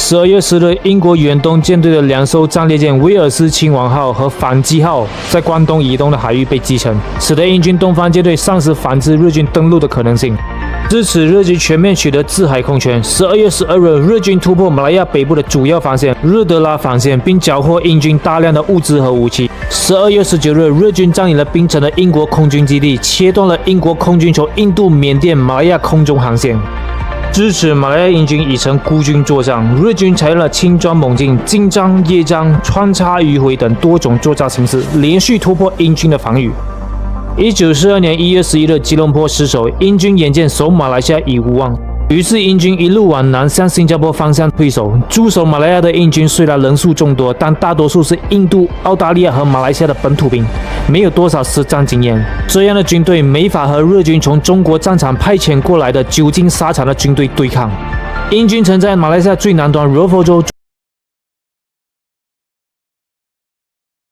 12月10日，英国远东舰队的2艘战列舰威尔斯亲王号和反击号在关东以东的海域被击沉，使得英军东方舰队丧失反制日军登陆的可能性。至此，日军全面取得制海空权。12月12日，日军突破马来亚北部的主要防线日德拉防线，并缴获英军大量的物资和武器。12月19日，日军占领了槟城的英国空军基地，切断了英国空军从印度、缅甸、马来亚空中航线。至此，马来亚英军已成孤军作战，日军采用了轻装猛进、进张、夜张、穿插迂回等多种作战形式，连续突破英军的防御。1942年1月11日，吉隆坡失守，英军眼见守马来西亚已无望，于是英军一路往南向新加坡方向退守。驻守马来亚的英军虽然人数众多，但大多数是印度、澳大利亚和马来西亚的本土兵，没有多少实战经验。这样的军队没法和日军从中国战场派遣过来的久经沙场的军队对抗。英军曾在马来西亚最南端柔佛州